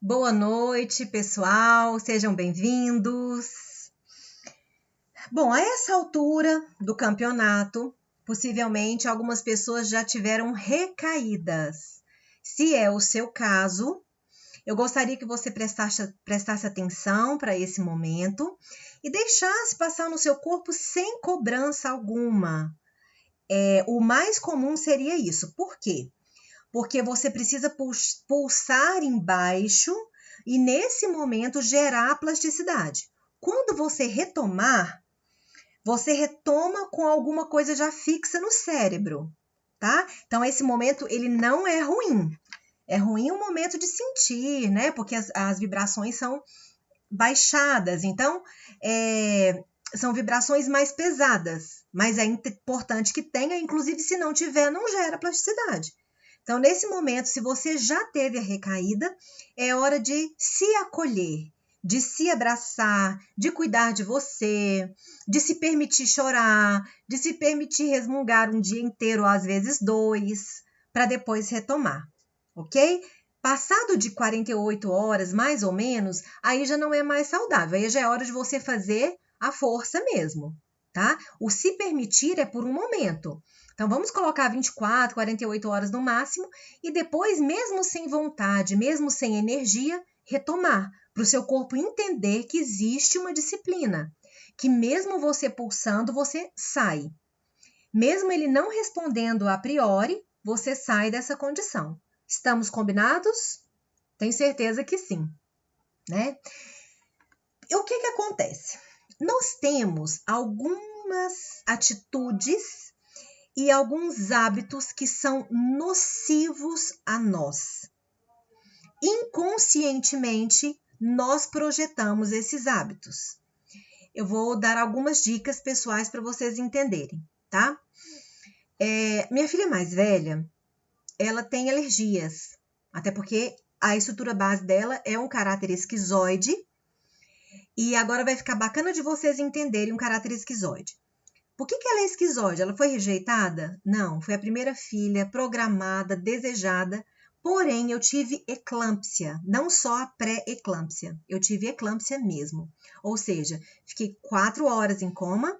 Boa noite, pessoal, sejam bem-vindos. Bom, a essa altura do campeonato, possivelmente algumas pessoas já tiveram recaídas. Se é o seu caso, eu gostaria que você prestasse atenção para esse momento e deixasse passar no seu corpo sem cobrança alguma. O mais comum seria isso. Por quê? Porque você precisa pulsar embaixo e, nesse momento, gerar plasticidade. Quando você retomar, você retoma com alguma coisa já fixa no cérebro, tá? Então, esse momento, ele não é ruim. É ruim o momento de sentir, né? Porque as vibrações são baixadas. Então, são vibrações mais pesadas. Mas é importante que tenha, inclusive, se não tiver, não gera plasticidade. Então, nesse momento, se você já teve a recaída, é hora de se acolher, de se abraçar, de cuidar de você, de se permitir chorar, de se permitir resmungar um dia inteiro, ou às vezes 2, para depois retomar, ok? Passado de 48 horas, mais ou menos, aí já não é mais saudável, aí já é hora de você fazer a força mesmo, tá? O se permitir é por um momento. Então, vamos colocar 24, 48 horas no máximo e depois, mesmo sem vontade, mesmo sem energia, retomar, para o seu corpo entender que existe uma disciplina, que mesmo você pulsando, você sai. Mesmo ele não respondendo a priori, você sai dessa condição. Estamos combinados? Tenho certeza que sim, né? E o que acontece? Nós temos algumas atitudes e alguns hábitos que são nocivos a nós. Inconscientemente, nós projetamos esses hábitos. Eu vou dar algumas dicas pessoais para vocês entenderem, tá? Minha filha mais velha, ela tem alergias, até porque a estrutura base dela é um caráter esquizoide, e agora vai ficar bacana de vocês entenderem um caráter esquizoide. Por que ela é esquizoide? Ela foi rejeitada? Não, foi a primeira filha, programada, desejada, porém eu tive eclâmpsia, não só a pré-eclâmpsia, eu tive eclâmpsia mesmo. Ou seja, fiquei 4 horas em coma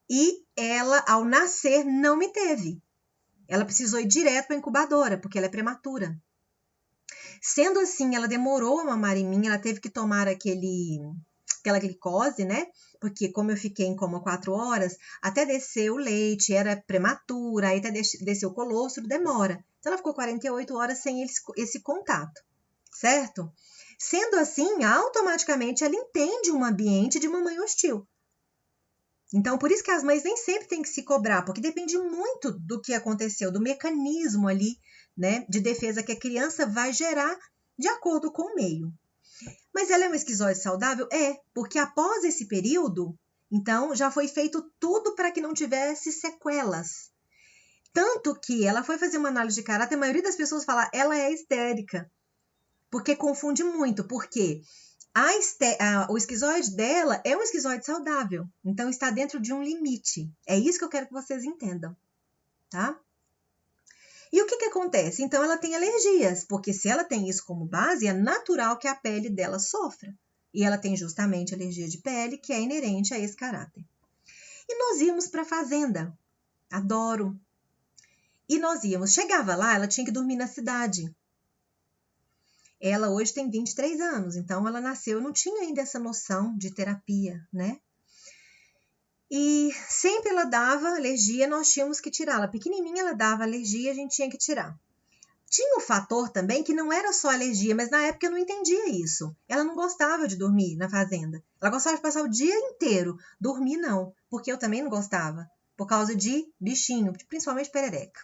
e ela, ao nascer, não me teve. Ela precisou ir direto para a incubadora, porque ela é prematura. Sendo assim, ela demorou a mamar em mim, ela teve que tomar aquela glicose, né? Porque como eu fiquei em coma 4 horas, até descer o leite, era prematura, aí até descer o colostro, demora. Então, ela ficou 48 horas sem esse contato, certo? Sendo assim, automaticamente ela entende um ambiente de mamãe hostil. Então, por isso que as mães nem sempre têm que se cobrar, porque depende muito do que aconteceu, do mecanismo ali, né, de defesa que a criança vai gerar de acordo com o meio. Mas ela é uma esquizoide saudável? É, porque após esse período, então, já foi feito tudo para que não tivesse sequelas. Tanto que ela foi fazer uma análise de caráter, a maioria das pessoas fala, ela é histérica. Porque confunde muito, porque o esquizoide dela é um esquizoide saudável. Então, está dentro de um limite. É isso que eu quero que vocês entendam, tá? E o que acontece? Então, ela tem alergias, porque se ela tem isso como base, é natural que a pele dela sofra. E ela tem justamente alergia de pele, que é inerente a esse caráter. E nós íamos para a fazenda. Adoro. E nós íamos. Chegava lá, ela tinha que dormir na cidade. Ela hoje tem 23 anos, então ela nasceu, não tinha ainda essa noção de terapia, né? E sempre ela dava alergia, nós tínhamos que tirá-la. Pequenininha ela dava alergia, a gente tinha que tirar. Tinha um fator também que não era só alergia, mas na época eu não entendia isso. Ela não gostava de dormir na fazenda. Ela gostava de passar o dia inteiro. Dormir não, porque eu também não gostava, por causa de bichinho, principalmente perereca.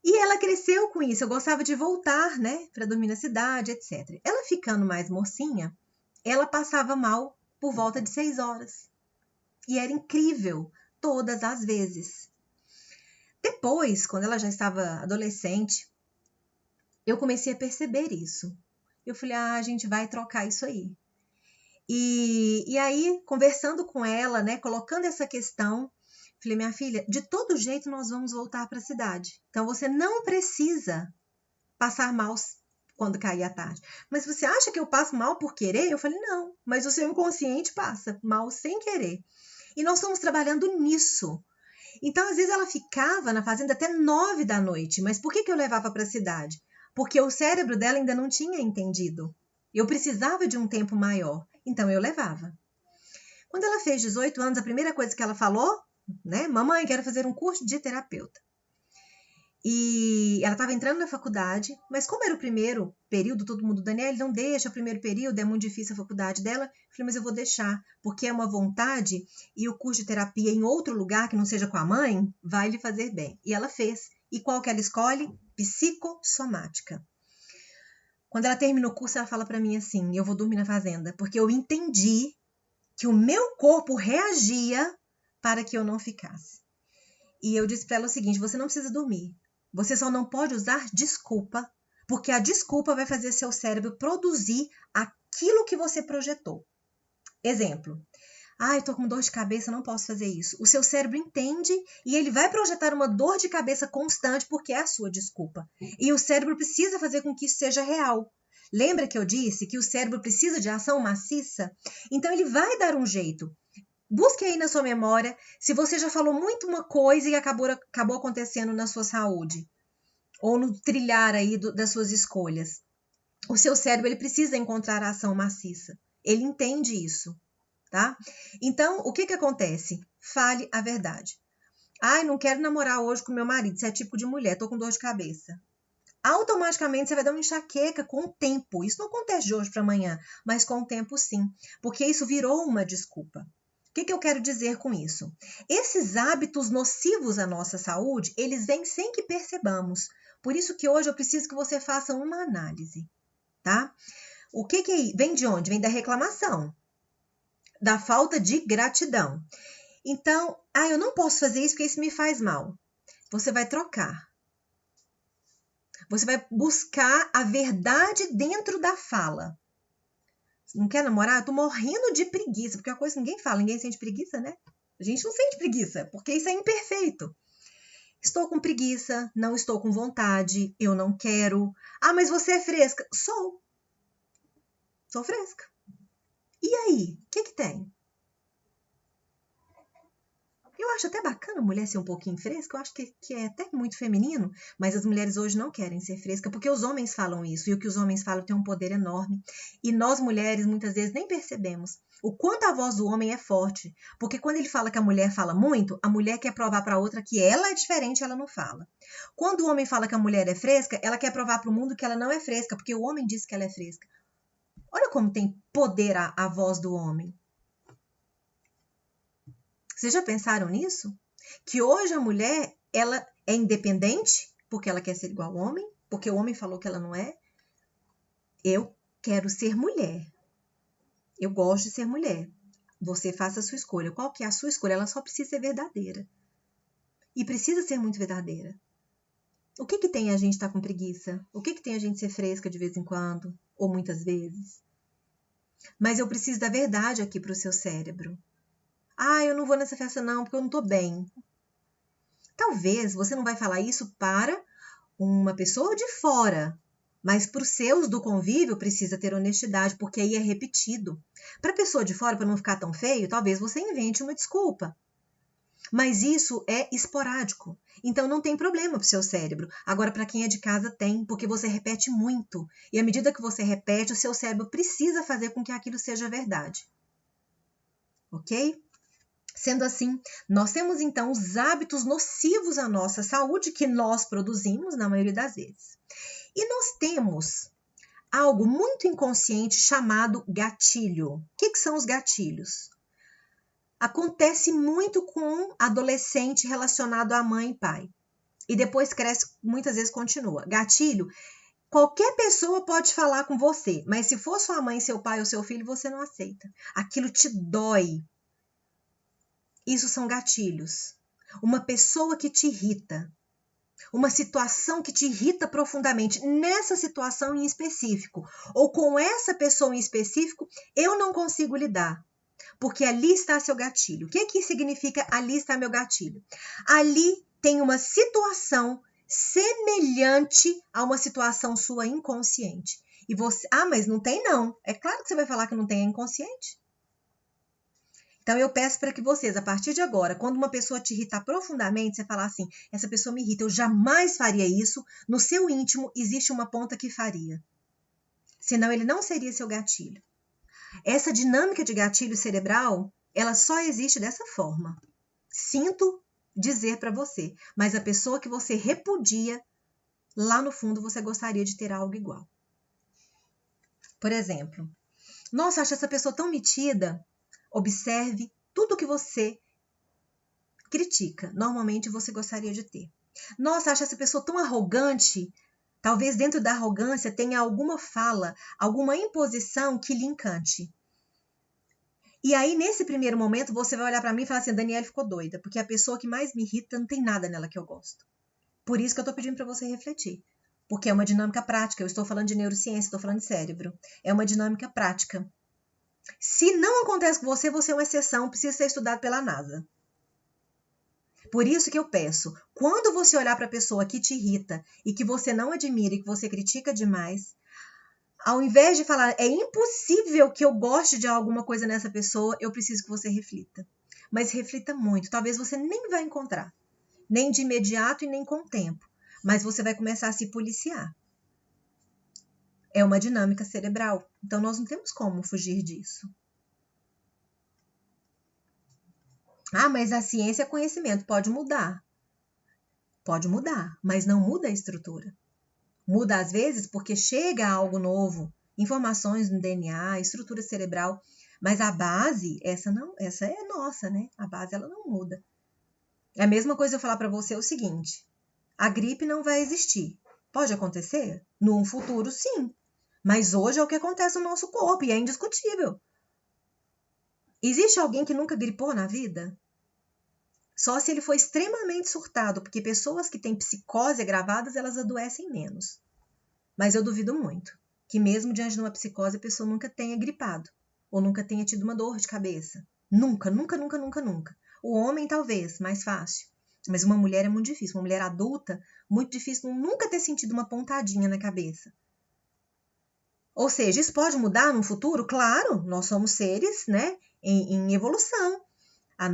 E ela cresceu com isso, eu gostava de voltar, né, para dormir na cidade, etc. Ela ficando mais mocinha, ela passava mal por volta de 6 horas. E era incrível, todas as vezes. Depois, quando ela já estava adolescente, eu comecei a perceber isso. Eu falei, a gente vai trocar isso aí. E aí, conversando com ela, né, colocando essa questão, falei, minha filha, de todo jeito nós vamos voltar para a cidade. Então, você não precisa passar mal quando caía a tarde. Mas você acha que eu passo mal por querer? Eu falei, não, mas o seu inconsciente passa mal sem querer. E nós estamos trabalhando nisso. Então, às vezes, ela ficava na fazenda até 9 da noite. Mas por que eu levava para a cidade? Porque o cérebro dela ainda não tinha entendido. Eu precisava de um tempo maior. Então, eu levava. Quando ela fez 18 anos, a primeira coisa que ela falou, né? Mamãe, quero fazer um curso de terapeuta. E ela estava entrando na faculdade, mas como era o primeiro período, todo mundo, Daniela, não deixa o primeiro período, é muito difícil a faculdade dela. Eu falei, mas eu vou deixar, porque é uma vontade e o curso de terapia em outro lugar, que não seja com a mãe, vai lhe fazer bem. E ela fez. E qual que ela escolhe? Psicossomática. Quando ela termina o curso, ela fala para mim assim, eu vou dormir na fazenda, porque eu entendi que o meu corpo reagia para que eu não ficasse. E eu disse para ela o seguinte, você não precisa dormir. Você só não pode usar desculpa, porque a desculpa vai fazer seu cérebro produzir aquilo que você projetou. Exemplo. Eu tô com dor de cabeça, não posso fazer isso. O seu cérebro entende e ele vai projetar uma dor de cabeça constante porque é a sua desculpa. E o cérebro precisa fazer com que isso seja real. Lembra que eu disse que o cérebro precisa de ação maciça? Então ele vai dar um jeito. Busque aí na sua memória se você já falou muito uma coisa e acabou acontecendo na sua saúde. Ou no trilhar aí das suas escolhas. O seu cérebro ele precisa encontrar a ação maciça. Ele entende isso, tá? Então, o que acontece? Fale a verdade. Não quero namorar hoje com meu marido. Você é tipo de mulher, tô com dor de cabeça. Automaticamente você vai dar uma enxaqueca com o tempo. Isso não acontece de hoje para amanhã, mas com o tempo sim. Porque isso virou uma desculpa. O que eu quero dizer com isso? Esses hábitos nocivos à nossa saúde, eles vêm sem que percebamos. Por isso que hoje eu preciso que você faça uma análise, tá? O que vem de onde? Vem da reclamação, da falta de gratidão. Então, eu não posso fazer isso porque isso me faz mal. Você vai trocar. Você vai buscar a verdade dentro da fala. Não quer namorar? Eu tô morrendo de preguiça, porque é uma coisa que ninguém fala, ninguém sente preguiça, né? A gente não sente preguiça, porque isso é imperfeito. Estou com preguiça, não estou com vontade, eu não quero. Mas você é fresca? Sou. Sou fresca. E aí? O que tem? Eu acho até bacana a mulher ser um pouquinho fresca, eu acho que é até muito feminino, mas as mulheres hoje não querem ser fresca, porque os homens falam isso, e o que os homens falam tem um poder enorme, e nós mulheres muitas vezes nem percebemos o quanto a voz do homem é forte, porque quando ele fala que a mulher fala muito, a mulher quer provar para a outra que ela é diferente, ela não fala. Quando o homem fala que a mulher é fresca, ela quer provar para o mundo que ela não é fresca, porque o homem diz que ela é fresca. Olha como tem poder a voz do homem. Vocês já pensaram nisso? Que hoje a mulher, ela é independente porque ela quer ser igual ao homem, porque o homem falou que ela não é. Eu quero ser mulher. Eu gosto de ser mulher. Você faça a sua escolha. Qual que é a sua escolha? Ela só precisa ser verdadeira. E precisa ser muito verdadeira. O que tem a gente estar com preguiça? O que tem a gente ser fresca de vez em quando? Ou muitas vezes? Mas eu preciso da verdade aqui para o seu cérebro. Eu não vou nessa festa não, porque eu não tô bem. Talvez você não vai falar isso para uma pessoa de fora, mas para os seus do convívio precisa ter honestidade, porque aí é repetido. Para a pessoa de fora, para não ficar tão feio, talvez você invente uma desculpa. Mas isso é esporádico, então não tem problema para o seu cérebro. Agora, para quem é de casa, tem, porque você repete muito. E à medida que você repete, o seu cérebro precisa fazer com que aquilo seja verdade. Ok? Sendo assim, nós temos então os hábitos nocivos à nossa saúde que nós produzimos na maioria das vezes. E nós temos algo muito inconsciente chamado gatilho. O que são os gatilhos? Acontece muito com adolescente relacionado à mãe e pai. E depois cresce, muitas vezes continua. Gatilho, qualquer pessoa pode falar com você, mas se for sua mãe, seu pai ou seu filho, você não aceita. Aquilo te dói. Isso são gatilhos. Uma pessoa que te irrita. Uma situação que te irrita profundamente. Nessa situação em específico. Ou com essa pessoa em específico, eu não consigo lidar. Porque ali está seu gatilho. O que significa ali está meu gatilho? Ali tem uma situação semelhante a uma situação sua inconsciente. E você, mas não tem não. É claro que você vai falar que não tem, é inconsciente. Então eu peço para que vocês, a partir de agora, quando uma pessoa te irritar profundamente, você falar assim, essa pessoa me irrita, eu jamais faria isso, no seu íntimo existe uma ponta que faria. Senão ele não seria seu gatilho. Essa dinâmica de gatilho cerebral, ela só existe dessa forma. Sinto dizer para você, mas a pessoa que você repudia, lá no fundo você gostaria de ter algo igual. Por exemplo, nossa, acho essa pessoa tão metida. Observe tudo que você critica. Normalmente você gostaria de ter. Nossa, acho essa pessoa tão arrogante. Talvez dentro da arrogância tenha alguma fala, alguma imposição que lhe encante. E aí, nesse primeiro momento, você vai olhar para mim e falar assim, Daniela ficou doida, porque a pessoa que mais me irrita não tem nada nela que eu gosto. Por isso que eu tô pedindo para você refletir. Porque é uma dinâmica prática. Eu estou falando de neurociência, estou falando de cérebro. É uma dinâmica prática. Se não acontece com você, você é uma exceção, precisa ser estudado pela NASA. Por isso que eu peço, quando você olhar para a pessoa que te irrita e que você não admira e que você critica demais, ao invés de falar, é impossível que eu goste de alguma coisa nessa pessoa, eu preciso que você reflita. Mas reflita muito. Talvez você nem vai encontrar, nem de imediato e nem com o tempo. Mas você vai começar a se policiar. É uma dinâmica cerebral. Então, nós não temos como fugir disso. Mas a ciência é conhecimento. Pode mudar. Pode mudar, mas não muda a estrutura. Muda às vezes porque chega algo novo, informações no DNA, estrutura cerebral, mas a base, essa é nossa, né? A base ela não muda. É a mesma coisa eu falar para você o seguinte: a gripe não vai existir. Pode acontecer? Num futuro, sim. Mas hoje é o que acontece no nosso corpo e é indiscutível. Existe alguém que nunca gripou na vida? Só se ele foi extremamente surtado, porque pessoas que têm psicose agravadas, elas adoecem menos. Mas eu duvido muito que mesmo diante de uma psicose a pessoa nunca tenha gripado ou nunca tenha tido uma dor de cabeça. Nunca, nunca, nunca, nunca, nunca. O homem talvez, mais fácil. Mas uma mulher é muito difícil. Uma mulher adulta, muito difícil nunca ter sentido uma pontadinha na cabeça. Ou seja, isso pode mudar no futuro? Claro, nós somos seres, né, em evolução.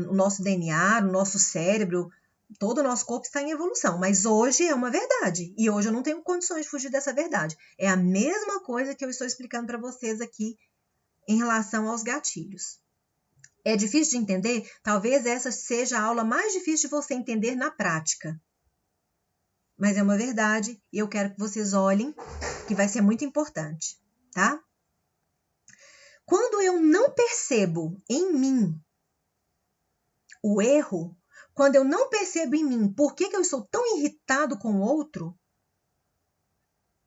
O nosso DNA, o nosso cérebro, todo o nosso corpo está em evolução. Mas hoje é uma verdade. E hoje eu não tenho condições de fugir dessa verdade. É a mesma coisa que eu estou explicando para vocês aqui em relação aos gatilhos. É difícil de entender? Talvez essa seja a aula mais difícil de você entender na prática. Mas é uma verdade e eu quero que vocês olhem, que vai ser muito importante, tá? Quando eu não percebo em mim o erro, quando eu não percebo em mim por que eu estou tão irritado com o outro,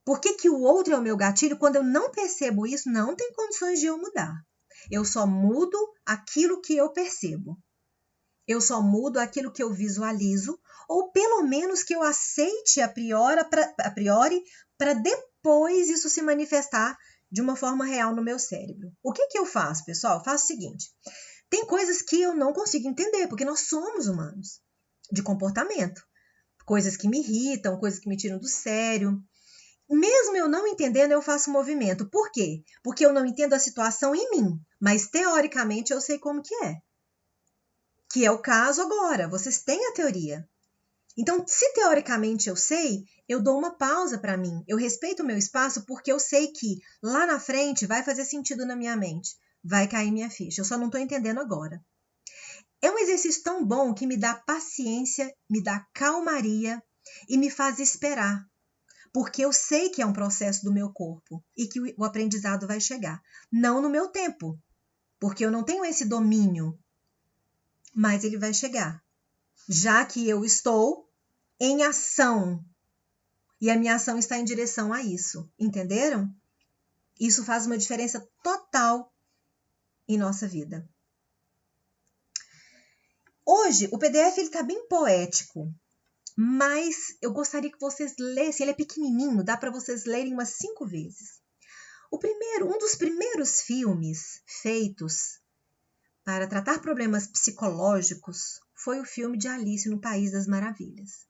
por que o outro é o meu gatilho, quando eu não percebo isso, não tem condições de eu mudar. Eu só mudo aquilo que eu percebo. Eu só mudo aquilo que eu visualizo, ou pelo menos que eu aceite a priori para depois isso se manifestar de uma forma real no meu cérebro. O que eu faço, pessoal? Eu faço o seguinte: tem coisas que eu não consigo entender, porque nós somos humanos, de comportamento. Coisas que me irritam, coisas que me tiram do sério. Mesmo eu não entendendo, eu faço movimento. Por quê? Porque eu não entendo a situação em mim, mas teoricamente eu sei como que é. Que é o caso agora, vocês têm a teoria. Então, se teoricamente eu sei, eu dou uma pausa para mim. Eu respeito o meu espaço porque eu sei que lá na frente vai fazer sentido na minha mente. Vai cair minha ficha. Eu só não estou entendendo agora. É um exercício tão bom que me dá paciência, me dá calmaria e me faz esperar. Porque eu sei que é um processo do meu corpo e que o aprendizado vai chegar. Não no meu tempo, porque eu não tenho esse domínio, mas ele vai chegar. Já que eu estou em ação e a minha ação está em direção a isso. Entenderam? Isso faz uma diferença total em nossa vida. Hoje, o PDF está bem poético, mas eu gostaria que vocês lessem. Ele é pequenininho, dá para vocês lerem umas 5 vezes. Um dos primeiros filmes feitos para tratar problemas psicológicos foi o filme de Alice no País das Maravilhas.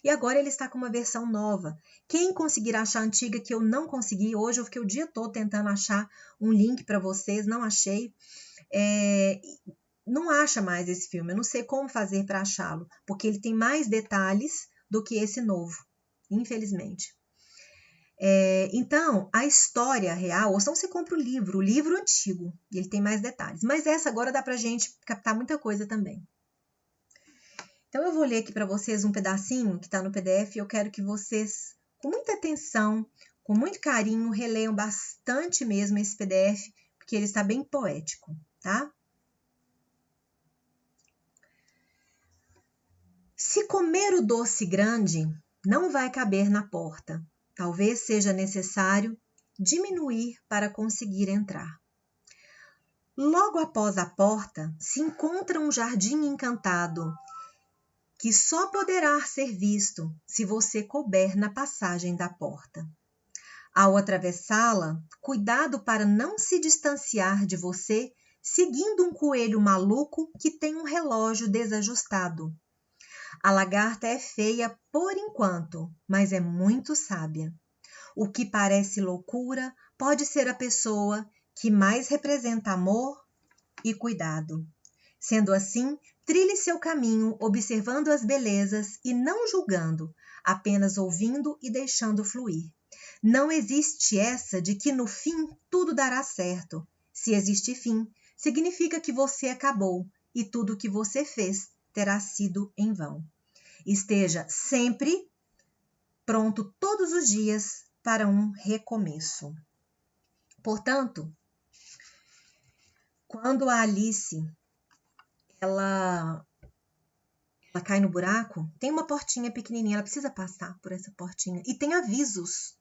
E agora ele está com uma versão nova. Quem conseguir achar a antiga, que eu não consegui, hoje eu fiquei o dia todo tentando achar um link para vocês, não achei. Não acha mais esse filme, eu não sei como fazer para achá-lo, porque ele tem mais detalhes do que esse novo, infelizmente. Então, a história real, ou senão você compra o livro antigo, e ele tem mais detalhes. Mas essa agora dá pra gente captar muita coisa também. Então, eu vou ler aqui para vocês um pedacinho que está no PDF, e eu quero que vocês, com muita atenção, com muito carinho, releiam bastante mesmo esse PDF, porque ele está bem poético, tá? Se comer o doce grande, não vai caber na porta. Talvez seja necessário diminuir para conseguir entrar. Logo após a porta se encontra um jardim encantado, que só poderá ser visto se você couber na passagem da porta. Ao atravessá-la, cuidado para não se distanciar de você, seguindo um coelho maluco que tem um relógio desajustado. A lagarta é feia por enquanto, mas é muito sábia. O que parece loucura pode ser a pessoa que mais representa amor e cuidado. Sendo assim, trilhe seu caminho observando as belezas e não julgando, apenas ouvindo e deixando fluir. Não existe essa de que no fim tudo dará certo. Se existe fim, significa que você acabou e tudo o que você fez terá sido em vão. Esteja sempre pronto todos os dias para um recomeço. Portanto, quando a Alice ela cai no buraco, tem uma portinha pequenininha, ela precisa passar por essa portinha e tem avisos.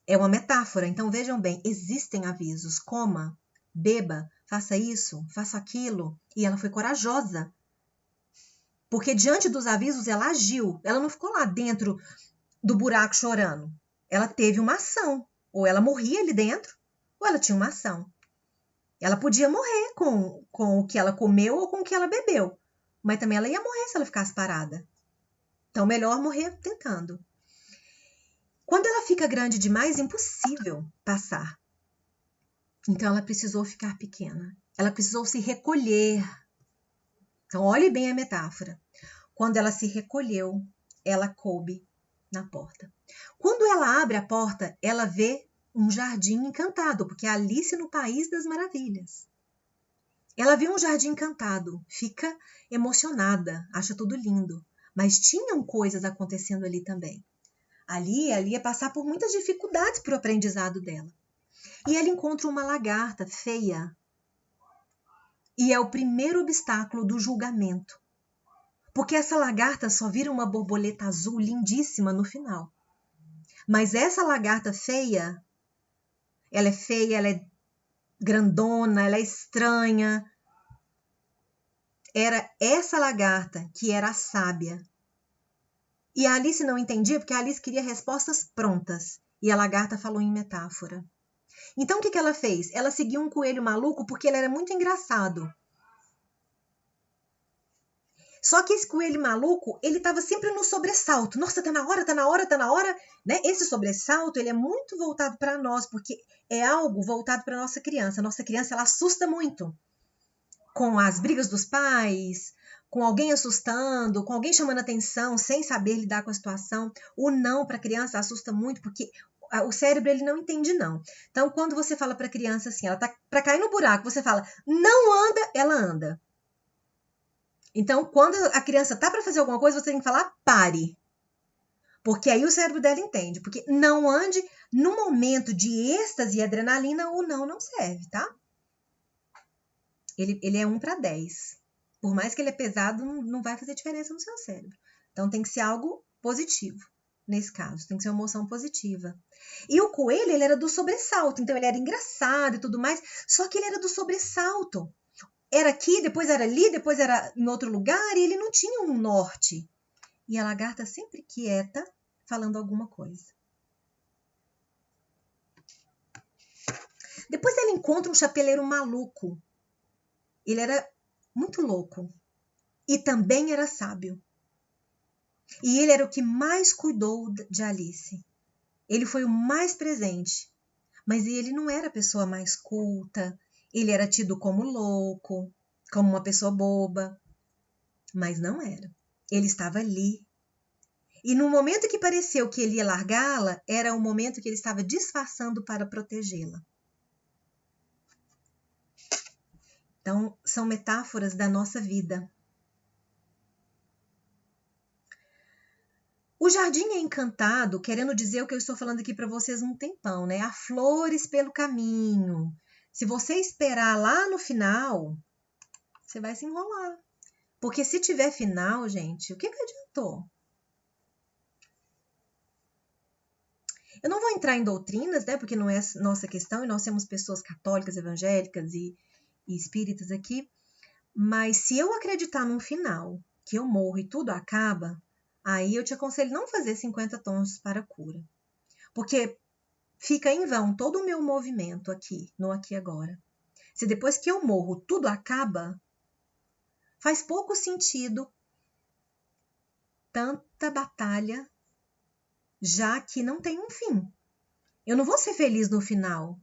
É uma metáfora, então vejam bem, existem avisos, coma, beba, faça isso, faça aquilo, e ela foi corajosa. Porque diante dos avisos ela agiu, ela não ficou lá dentro do buraco chorando. Ela teve uma ação, ou ela morria ali dentro, ou ela tinha uma ação. Ela podia morrer com o que ela comeu ou com o que ela bebeu, mas também ela ia morrer se ela ficasse parada. Então, melhor morrer tentando. Quando ela fica grande demais, impossível passar. Então, ela precisou ficar pequena. Ela precisou se recolher. Então, olhe bem a metáfora. Quando ela se recolheu, ela coube na porta. Quando ela abre a porta, ela vê um jardim encantado, porque é Alice no País das Maravilhas. Ela vê um jardim encantado, fica emocionada, acha tudo lindo, mas tinham coisas acontecendo ali também. Ali ia passar por muitas dificuldades para o aprendizado dela. E ela encontra uma lagarta feia. E é o primeiro obstáculo do julgamento. Porque essa lagarta só vira uma borboleta azul lindíssima no final. Mas essa lagarta feia, ela é grandona, ela é estranha. Era essa lagarta que era a sábia. E a Alice não entendia porque a Alice queria respostas prontas. E a lagarta falou em metáfora. Então o que ela fez? Ela seguiu um coelho maluco porque ele era muito engraçado. Só que esse coelho maluco, ele estava sempre no sobressalto. Nossa, tá na hora, tá na hora, tá na hora. Né? Esse sobressalto, ele é muito voltado para nós, porque é algo voltado para nossa criança. A nossa criança, ela assusta muito. Com as brigas dos pais, com alguém assustando, com alguém chamando atenção, sem saber lidar com a situação. O não para a criança assusta muito, porque o cérebro, ele não entende não. Então, quando você fala para a criança assim, ela tá para cair no buraco, você fala, não anda, ela anda. Então, quando a criança tá para fazer alguma coisa, você tem que falar, pare. Porque aí o cérebro dela entende. Porque não ande, no momento de êxtase e adrenalina, o não serve, tá? Ele é 1 para 10. Por mais que ele é pesado, não vai fazer diferença no seu cérebro. Então, tem que ser algo positivo, nesse caso. Tem que ser uma emoção positiva. E o coelho, ele era do sobressalto. Então, ele era engraçado e tudo mais. Só que ele era do sobressalto. Era aqui, depois era ali, depois era em outro lugar. E ele não tinha um norte. E a lagarta sempre quieta, falando alguma coisa. Depois ela encontra um chapeleiro maluco. Ele era muito louco. E também era sábio. E ele era o que mais cuidou de Alice. Ele foi o mais presente. Mas ele não era a pessoa mais culta. Ele era tido como louco, como uma pessoa boba. Mas não era. Ele estava ali. E no momento que pareceu que ele ia largá-la, era o momento que ele estava disfarçando para protegê-la. Então, são metáforas da nossa vida. O jardim é encantado, querendo dizer o que eu estou falando aqui para vocês há um tempão, né? Há flores pelo caminho. Se você esperar lá no final, você vai se enrolar. Porque se tiver final, gente, o que adiantou? Eu não vou entrar em doutrinas, né? Porque não é nossa questão e nós temos pessoas católicas, evangélicas e espíritas aqui. Mas se eu acreditar num final, que eu morro e tudo acaba, aí eu te aconselho não fazer 50 tons para cura. Porque fica em vão todo o meu movimento aqui, no aqui e agora. Se depois que eu morro tudo acaba, faz pouco sentido tanta batalha, já que não tem um fim. Eu não vou ser feliz no final,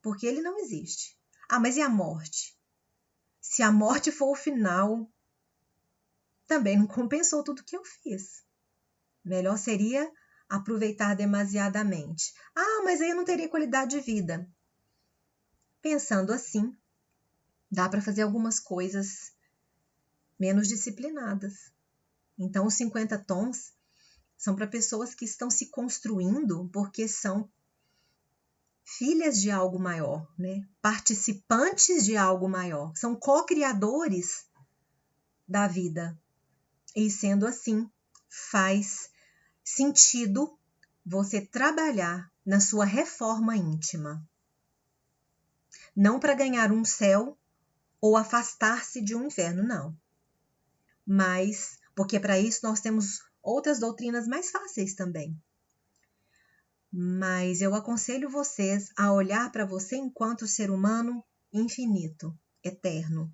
porque ele não existe. Ah, mas e a morte? Se a morte for o final, também não compensou tudo que eu fiz. Melhor seria aproveitar demasiadamente. Ah, mas aí eu não teria qualidade de vida. Pensando assim, dá para fazer algumas coisas menos disciplinadas. Então, os 50 tons são para pessoas que estão se construindo porque são filhas de algo maior, né? Participantes de algo maior. São co-criadores da vida. E sendo assim, faz sentido você trabalhar na sua reforma íntima. Não para ganhar um céu ou afastar-se de um inferno, não. Mas, porque para isso nós temos outras doutrinas mais fáceis também. Mas eu aconselho vocês a olhar para você enquanto ser humano infinito, eterno.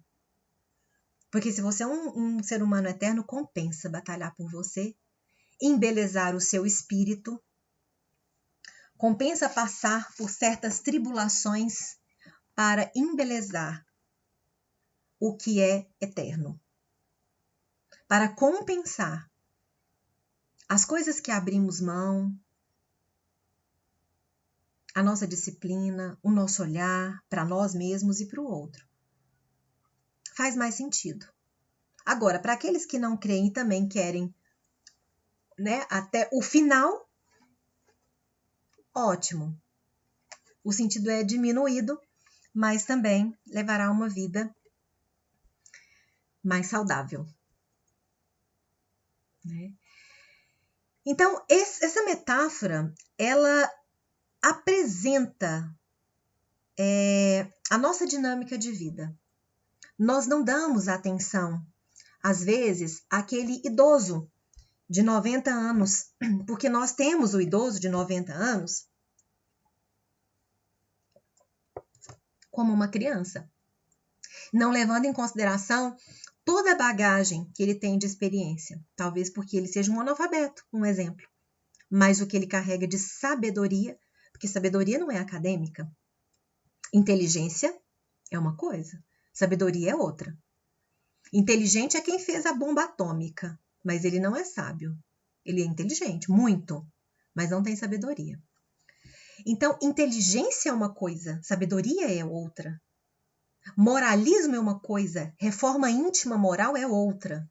Porque se você é um ser humano eterno, compensa batalhar por você, embelezar o seu espírito, compensa passar por certas tribulações para embelezar o que é eterno. Para compensar as coisas que abrimos mão, a nossa disciplina, o nosso olhar para nós mesmos e para o outro. Faz mais sentido. Agora, para aqueles que não creem e também querem, né, até o final, ótimo. O sentido é diminuído, mas também levará uma vida mais saudável. Né? Então, essa metáfora, ela apresenta a nossa dinâmica de vida. Nós não damos atenção, às vezes, àquele idoso de 90 anos, porque nós temos o idoso de 90 anos como uma criança, não levando em consideração toda a bagagem que ele tem de experiência, talvez porque ele seja um analfabeto, um exemplo, mas o que ele carrega de sabedoria, porque sabedoria não é acadêmica. Inteligência é uma coisa, sabedoria é outra. Inteligente é quem fez a bomba atômica, mas ele não é sábio. Ele é inteligente, muito, mas não tem sabedoria. Então, inteligência é uma coisa, sabedoria é outra. Moralismo é uma coisa, reforma íntima moral é outra.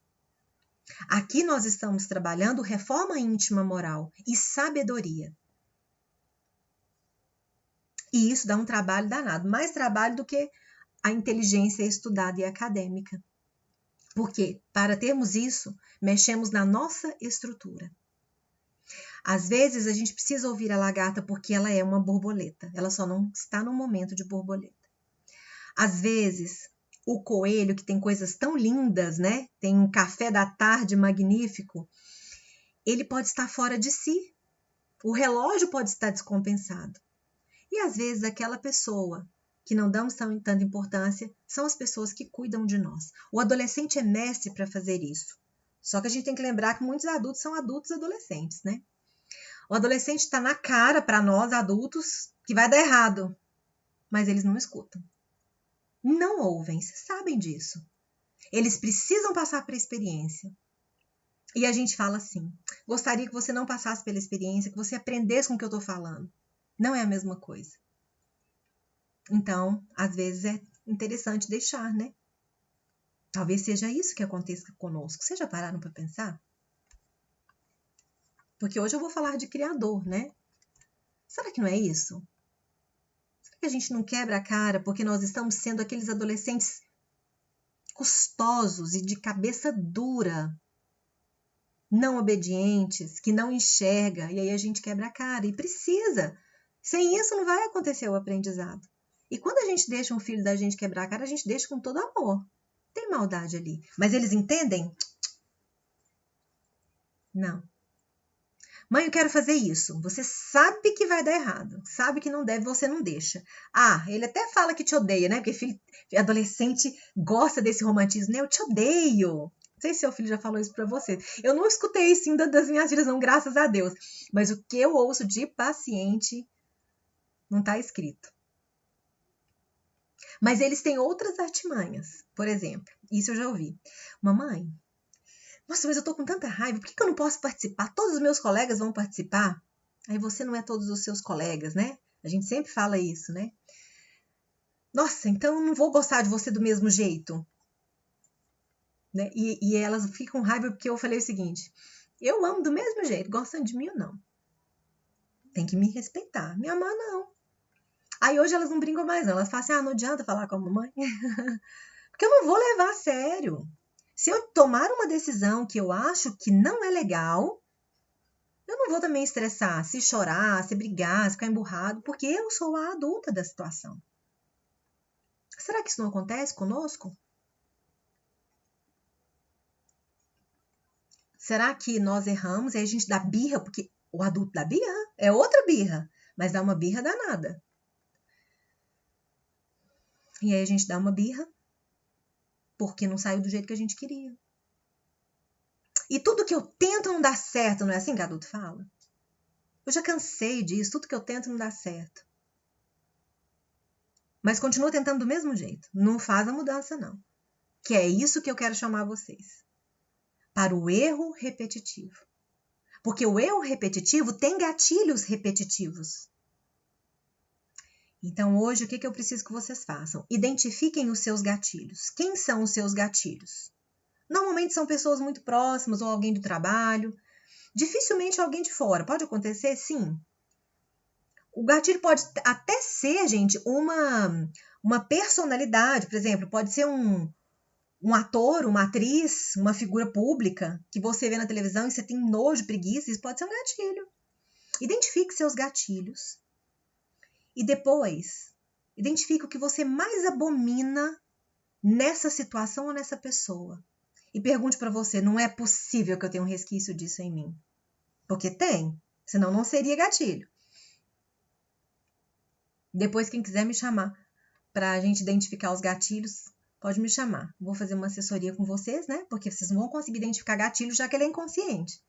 Aqui nós estamos trabalhando reforma íntima moral e sabedoria. E isso dá um trabalho danado, mais trabalho do que a inteligência estudada e acadêmica. Porque, para termos isso, mexemos na nossa estrutura. Às vezes, a gente precisa ouvir a lagarta porque ela é uma borboleta. Ela só não está no momento de borboleta. Às vezes, o coelho, que tem coisas tão lindas, né? Tem um café da tarde magnífico. Ele pode estar fora de si. O relógio pode estar descompensado. E, às vezes, aquela pessoa que não damos tanta importância são as pessoas que cuidam de nós. O adolescente é mestre para fazer isso. Só que a gente tem que lembrar que muitos adultos são adultos adolescentes, né? O adolescente está na cara para nós, adultos, que vai dar errado. Mas eles não escutam. Não ouvem, vocês sabem disso. Eles precisam passar por experiência. E a gente fala assim, gostaria que você não passasse pela experiência, que você aprendesse com o que eu estou falando. Não é a mesma coisa. Então, às vezes é interessante deixar, né? Talvez seja isso que aconteça conosco. Vocês já pararam para pensar? Porque hoje eu vou falar de criador, né? Será que não é isso? Será que a gente não quebra a cara porque nós estamos sendo aqueles adolescentes custosos e de cabeça dura, não obedientes, que não enxerga, e aí a gente quebra a cara, e precisa. Sem isso não vai acontecer o aprendizado. E quando a gente deixa um filho da gente quebrar a cara, a gente deixa com todo amor. Tem maldade ali. Mas eles entendem? Não. Mãe, eu quero fazer isso. Você sabe que vai dar errado. Sabe que não deve, você não deixa. Ah, ele até fala que te odeia, né? Porque filho, adolescente gosta desse romantismo, né? Eu te odeio. Não sei se seu filho já falou isso pra você. Eu não escutei isso ainda das minhas filhas, não, graças a Deus. Mas o que eu ouço de paciente não tá escrito. Mas eles têm outras artimanhas. Por exemplo, isso eu já ouvi. Mamãe, nossa, mas eu tô com tanta raiva, por que eu não posso participar? Todos os meus colegas vão participar. Aí você não é todos os seus colegas, né? A gente sempre fala isso, né? Nossa, então eu não vou gostar de você do mesmo jeito. Né? E elas ficam com raiva porque eu falei o seguinte, eu amo do mesmo jeito, gostando de mim ou não. Tem que me respeitar. Minha mãe não. Aí hoje elas não brincam mais não, elas falam assim, não adianta falar com a mamãe. Porque eu não vou levar a sério. Se eu tomar uma decisão que eu acho que não é legal, eu não vou também estressar, se chorar, se brigar, se ficar emburrado, porque eu sou a adulta da situação. Será que isso não acontece conosco? Será que nós erramos e aí a gente dá birra, porque o adulto dá birra, é outra birra, mas dá uma birra danada. E aí a gente dá uma birra, porque não saiu do jeito que a gente queria. E tudo que eu tento não dá certo, não é assim que adulto fala? Eu já cansei disso, tudo que eu tento não dá certo. Mas continuo tentando do mesmo jeito. Não faz a mudança, não. Que é isso que eu quero chamar vocês. Para o erro repetitivo. Porque o erro repetitivo tem gatilhos repetitivos. Então, hoje, o que eu preciso que vocês façam? Identifiquem os seus gatilhos. Quem são os seus gatilhos? Normalmente são pessoas muito próximas ou alguém do trabalho. Dificilmente alguém de fora. Pode acontecer? Sim. O gatilho pode até ser, gente, uma personalidade. Por exemplo, pode ser um ator, uma atriz, uma figura pública que você vê na televisão e você tem nojo, preguiça. Isso pode ser um gatilho. Identifique seus gatilhos. E depois, identifique o que você mais abomina nessa situação ou nessa pessoa. E pergunte para você, não é possível que eu tenha um resquício disso em mim? Porque tem, senão não seria gatilho. Depois, quem quiser me chamar para a gente identificar os gatilhos, pode me chamar. Vou fazer uma assessoria com vocês, né? Porque vocês não vão conseguir identificar gatilho já que ele é inconsciente.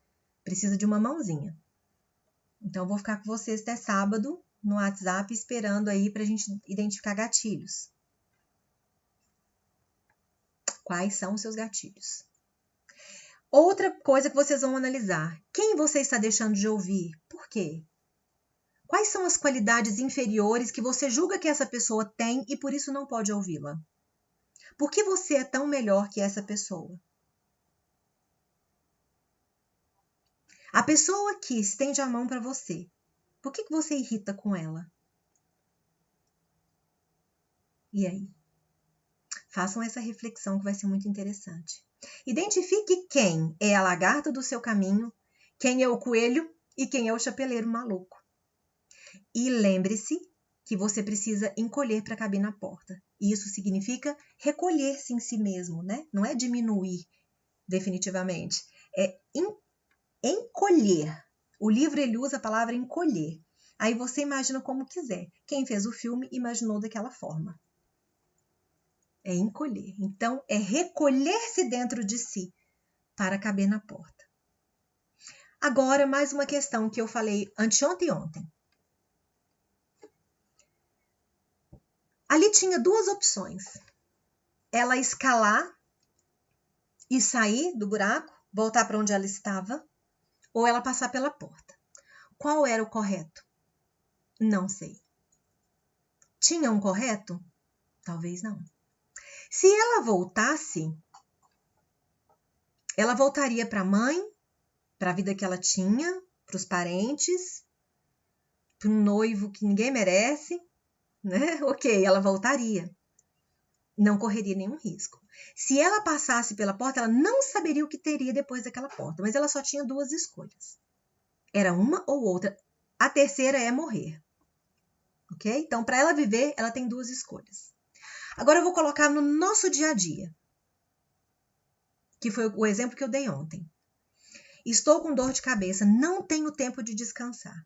Precisa de uma mãozinha. Então, eu vou ficar com vocês até sábado no WhatsApp esperando aí para a gente identificar gatilhos. Quais são os seus gatilhos? Outra coisa que vocês vão analisar. Quem você está deixando de ouvir? Por quê? Quais são as qualidades inferiores que você julga que essa pessoa tem e por isso não pode ouvi-la? Por que você é tão melhor que essa pessoa? A pessoa que estende a mão para você, por que você irrita com ela? E aí? Façam essa reflexão que vai ser muito interessante. Identifique quem é a lagarta do seu caminho, quem é o coelho e quem é o chapeleiro maluco. E lembre-se que você precisa encolher para caber na porta. E isso significa recolher-se em si mesmo, né? Não é diminuir definitivamente. É encolher. O livro ele usa a palavra encolher. Aí você imagina como quiser. Quem fez o filme imaginou daquela forma. É encolher. Então, é recolher-se dentro de si para caber na porta. Agora, mais uma questão que eu falei anteontem e ontem. Ali tinha duas opções. Ela escalar e sair do buraco, voltar para onde ela estava, ou ela passar pela porta. Qual era o correto? Não sei. Tinha um correto? Talvez não. Se ela voltasse, ela voltaria para a mãe, para a vida que ela tinha, para os parentes, para um noivo que ninguém merece, né? Ok, ela voltaria. Não correria nenhum risco. Se ela passasse pela porta, ela não saberia o que teria depois daquela porta, mas ela só tinha duas escolhas. Era uma ou outra. A terceira é morrer. Ok? Então, para ela viver, ela tem duas escolhas. Agora eu vou colocar no nosso dia a dia, que foi o exemplo que eu dei ontem. Estou com dor de cabeça, não tenho tempo de descansar,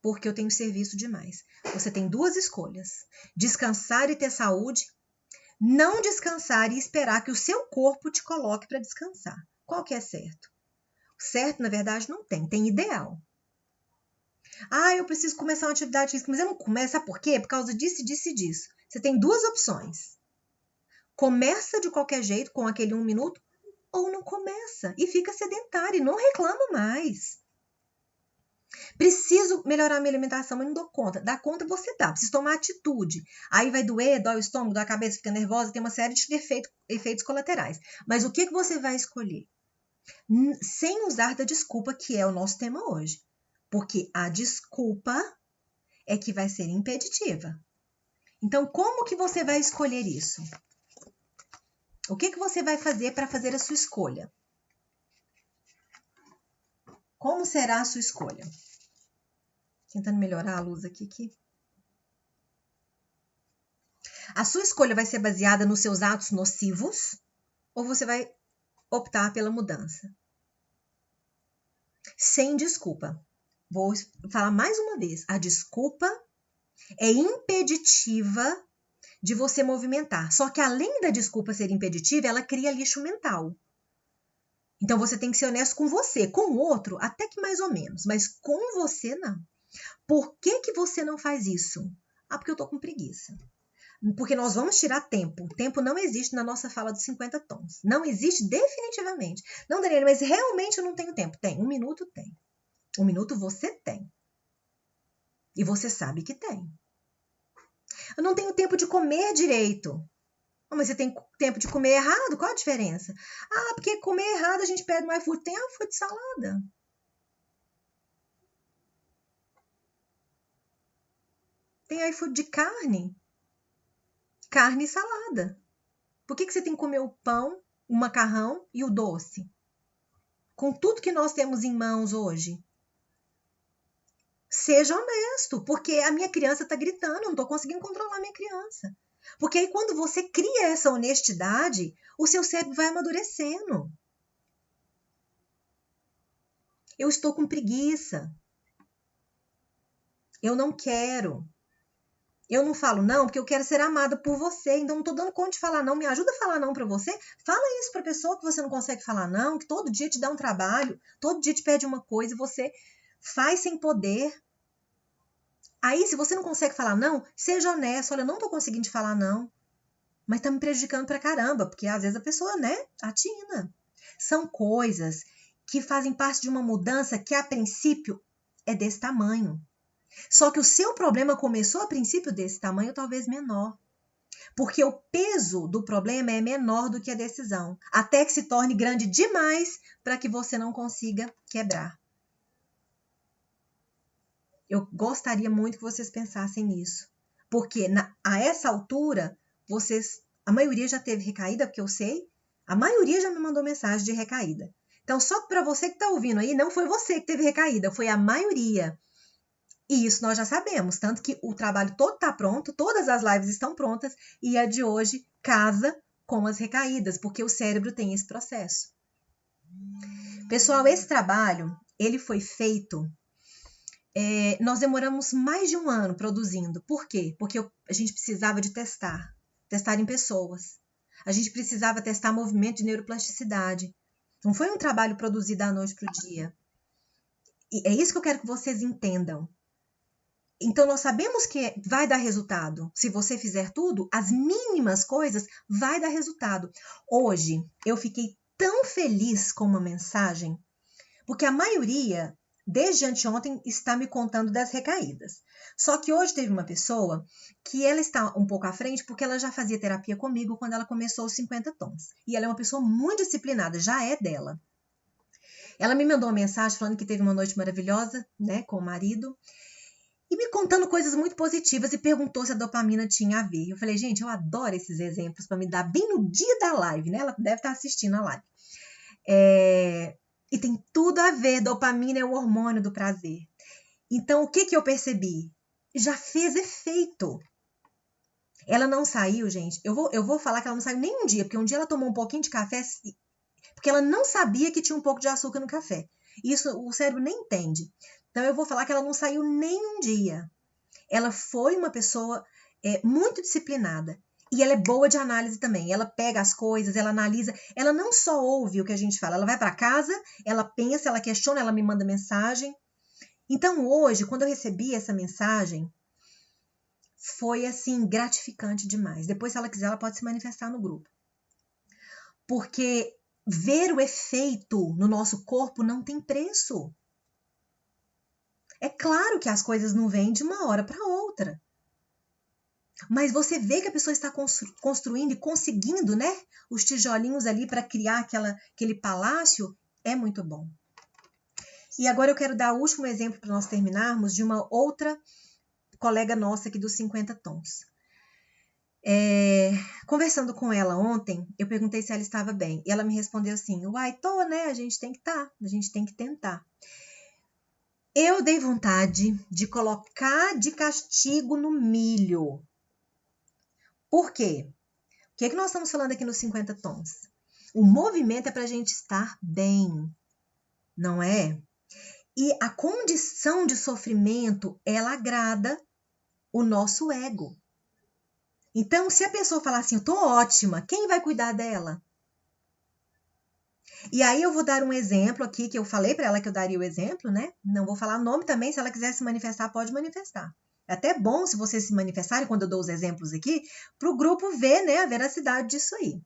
porque eu tenho serviço demais. Você tem duas escolhas: descansar e ter saúde, não descansar e esperar que o seu corpo te coloque para descansar. Qual que é certo? Certo, na verdade, não tem. Tem ideal. Ah, eu preciso começar uma atividade física, mas eu não começo. Sabe por quê? Por causa disso, disso e disso. Você tem duas opções. Começa de qualquer jeito, com aquele 1 minuto, ou não começa e fica sedentário e não reclama mais. Preciso melhorar minha alimentação, mas não dou conta. Dá conta você dá, precisa tomar atitude. Aí vai doer, dói o estômago, dói a cabeça, fica nervosa, tem uma série de efeitos colaterais. Mas o que você vai escolher? Sem usar da desculpa, que é o nosso tema hoje. Porque a desculpa é que vai ser impeditiva. Então, como que você vai escolher isso? O que você vai fazer para fazer a sua escolha? Como será a sua escolha? Tentando melhorar a luz aqui. A sua escolha vai ser baseada nos seus atos nocivos ou você vai optar pela mudança? Sem desculpa. Vou falar mais uma vez. A desculpa é impeditiva de você movimentar. Só que além da desculpa ser impeditiva, ela cria lixo mental. Então você tem que ser honesto com você. Com o outro, até que mais ou menos. Mas com você, não. Por que você não faz isso? Ah, porque eu tô com preguiça. Porque nós vamos tirar tempo. Tempo não existe na nossa fala dos 50 tons. Não existe definitivamente. Não, Daniela, mas realmente eu não tenho tempo. Tem. 1 minuto tem. 1 minuto você tem. E você sabe que tem. Eu não tenho tempo de comer direito. Oh, mas você tem tempo de comer errado? Qual a diferença? Ah, porque comer errado a gente pede no iFood. Tem iFood salada. Tem iFood de carne. Carne e salada. Por que você tem que comer o pão, o macarrão e o doce? Com tudo que nós temos em mãos hoje. Seja honesto, porque a minha criança está gritando, eu não estou conseguindo controlar a minha criança. Porque aí quando você cria essa honestidade, o seu cérebro vai amadurecendo. Eu estou com preguiça. Eu não quero. Eu não falo não porque eu quero ser amada por você. Então não estou dando conta de falar não. Me ajuda a falar não para você. Fala isso para a pessoa que você não consegue falar não, que todo dia te dá um trabalho, todo dia te pede uma coisa e você faz sem poder. Aí, se você não consegue falar não, seja honesto. Olha, eu não estou conseguindo te falar não, mas está me prejudicando pra caramba, porque às vezes a pessoa, né, atina. São coisas que fazem parte de uma mudança que, a princípio, é desse tamanho. Só que o seu problema começou a princípio desse tamanho, talvez menor. Porque o peso do problema é menor do que a decisão, até que se torne grande demais para que você não consiga quebrar. Eu gostaria muito que vocês pensassem nisso. Porque a essa altura, a maioria já teve recaída, porque eu sei, a maioria já me mandou mensagem de recaída. Então, só para você que está ouvindo aí, não foi você que teve recaída, foi a maioria. E isso nós já sabemos, tanto que o trabalho todo está pronto, todas as lives estão prontas, e a de hoje casa com as recaídas, porque o cérebro tem esse processo. Pessoal, esse trabalho, ele foi feito... nós demoramos mais de 1 ano produzindo. Por quê? Porque a gente precisava de testar em pessoas. A gente precisava testar movimento de neuroplasticidade. Não foi um trabalho produzido da noite para o dia. E é isso que eu quero que vocês entendam. Então, nós sabemos que vai dar resultado. Se você fizer tudo, as mínimas coisas vai dar resultado. Hoje, eu fiquei tão feliz com uma mensagem, porque a maioria, desde anteontem, está me contando das recaídas. Só que hoje teve uma pessoa que ela está um pouco à frente, porque ela já fazia terapia comigo quando ela começou os 50 tons. E ela é uma pessoa muito disciplinada, já é dela. Ela me mandou uma mensagem falando que teve uma noite maravilhosa, né, com o marido, e me contando coisas muito positivas e perguntou se a dopamina tinha a ver. Eu falei, gente, eu adoro esses exemplos para me dar bem no dia da live, né? Ela deve estar assistindo a live. E tem tudo a ver, dopamina é o hormônio do prazer. Então, o que eu percebi? Já fez efeito. Ela não saiu, gente. Eu vou falar que ela não saiu nem um dia, porque um dia ela tomou um pouquinho de café, porque ela não sabia que tinha um pouco de açúcar no café. Isso o cérebro nem entende. Então, eu vou falar que ela não saiu nem um dia. Ela foi uma pessoa muito disciplinada. E ela é boa de análise também. Ela pega as coisas, ela analisa. Ela não só ouve o que a gente fala. Ela vai para casa, ela pensa, ela questiona, ela me manda mensagem. Então, hoje, quando eu recebi essa mensagem, foi, assim, gratificante demais. Depois, se ela quiser, ela pode se manifestar no grupo. Porque ver o efeito no nosso corpo não tem preço. É claro que as coisas não vêm de uma hora para outra. Mas você vê que a pessoa está construindo e conseguindo, né? Os tijolinhos ali para criar aquele palácio, é muito bom. E agora eu quero dar o último exemplo para nós terminarmos de uma outra colega nossa aqui dos 50 tons. Conversando com ela ontem, eu perguntei se ela estava bem. E ela me respondeu assim, uai, tô, né? A gente tem que estar, a gente tem que tentar. Eu dei vontade de colocar de castigo no milho. Por quê? O que nós estamos falando aqui nos 50 tons? O movimento é para a gente estar bem, não é? E a condição de sofrimento, ela agrada o nosso ego. Então, se a pessoa falar assim, eu tô ótima, quem vai cuidar dela? E aí eu vou dar um exemplo aqui, que eu falei para ela que eu daria o exemplo, né? Não vou falar nome também, se ela quiser se manifestar, pode manifestar. É até bom se vocês se manifestarem, quando eu dou os exemplos aqui, para o grupo ver, né, a veracidade disso aí.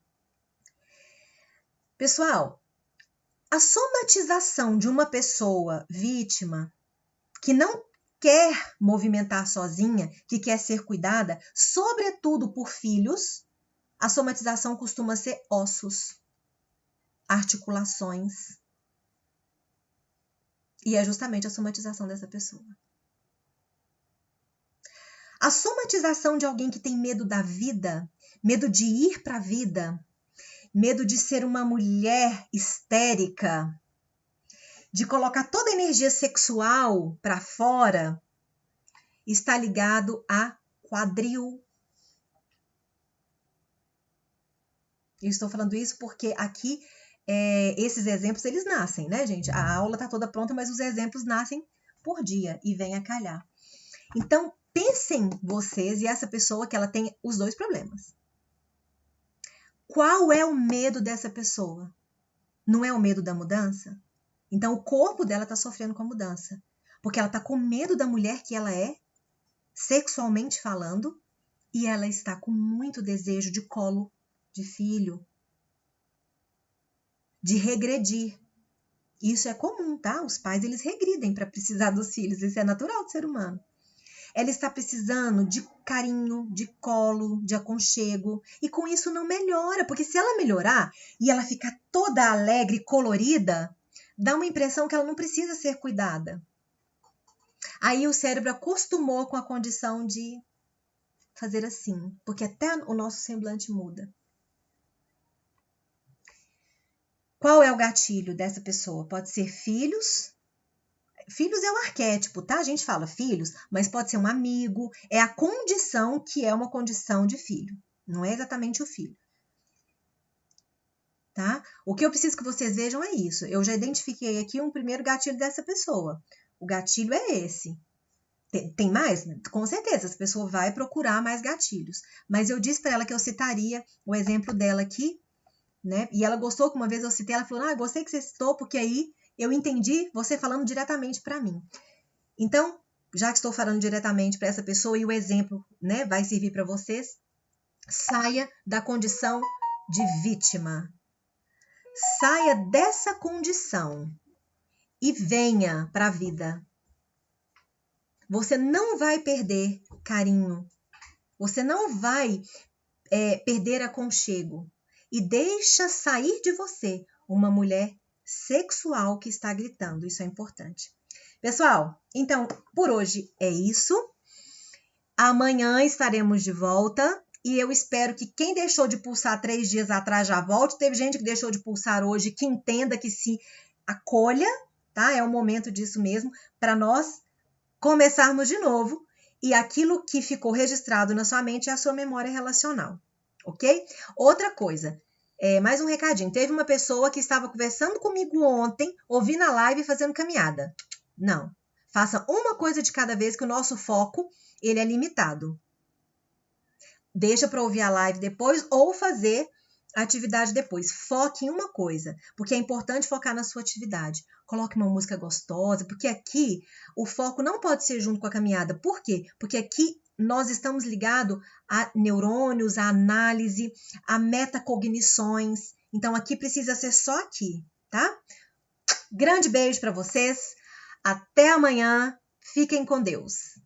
Pessoal, a somatização de uma pessoa vítima que não quer movimentar sozinha, que quer ser cuidada, sobretudo por filhos, a somatização costuma ser ossos, articulações. E é justamente a somatização dessa pessoa. A somatização de alguém que tem medo da vida, medo de ir para a vida, medo de ser uma mulher histérica, de colocar toda a energia sexual para fora, está ligado a quadril. Eu estou falando isso porque aqui esses exemplos, eles nascem, né, gente? A aula está toda pronta, mas os exemplos nascem por dia e vem a calhar. Então, pensem vocês e essa pessoa que ela tem os dois problemas. Qual é o medo dessa pessoa? Não é o medo da mudança? Então, o corpo dela está sofrendo com a mudança. Porque ela está com medo da mulher que ela é, sexualmente falando, e ela está com muito desejo de colo, de filho, de regredir. Isso é comum, tá? Os pais, eles regridem para precisar dos filhos. Isso é natural do ser humano. Ela está precisando de carinho, de colo, de aconchego. E com isso não melhora, porque se ela melhorar e ela ficar toda alegre, colorida, dá uma impressão que ela não precisa ser cuidada. Aí o cérebro acostumou com a condição de fazer assim, porque até o nosso semblante muda. Qual é o gatilho dessa pessoa? Pode ser filhos. Filhos é o arquétipo, tá? A gente fala filhos, mas pode ser um amigo. É a condição que é uma condição de filho. Não é exatamente o filho. Tá? O que eu preciso que vocês vejam é isso. Eu já identifiquei aqui um primeiro gatilho dessa pessoa. O gatilho é esse. Tem mais? Com certeza, essa pessoa vai procurar mais gatilhos. Mas eu disse para ela que eu citaria o exemplo dela aqui né? E ela gostou que uma vez eu citei, ela falou, gostei que você citou, porque aí eu entendi você falando diretamente para mim. Então, já que estou falando diretamente para essa pessoa e o exemplo, né, vai servir para vocês, saia da condição de vítima. Saia dessa condição e venha para a vida. Você não vai perder carinho. Você não vai perder aconchego. E deixa sair de você uma mulher sexual que está gritando. Isso é importante. Pessoal, então, por hoje é isso. Amanhã estaremos de volta. E eu espero que quem deixou de pulsar 3 dias atrás já volte. Teve gente que deixou de pulsar hoje, que entenda, que se acolha, tá? É o momento disso mesmo, para nós começarmos de novo. E aquilo que ficou registrado na sua mente é a sua memória relacional, ok? Outra coisa, mais um recadinho. Teve uma pessoa que estava conversando comigo ontem, ouvindo a live e fazendo caminhada. Não. Faça uma coisa de cada vez, que o nosso foco, ele é limitado. Deixa para ouvir a live depois ou fazer a atividade depois. Foque em uma coisa, porque é importante focar na sua atividade. Coloque uma música gostosa, porque aqui o foco não pode ser junto com a caminhada. Por quê? Porque aqui nós estamos ligados a neurônios, a análise, a metacognições. Então aqui precisa ser só aqui, tá? Grande beijo para vocês. Até amanhã. Fiquem com Deus.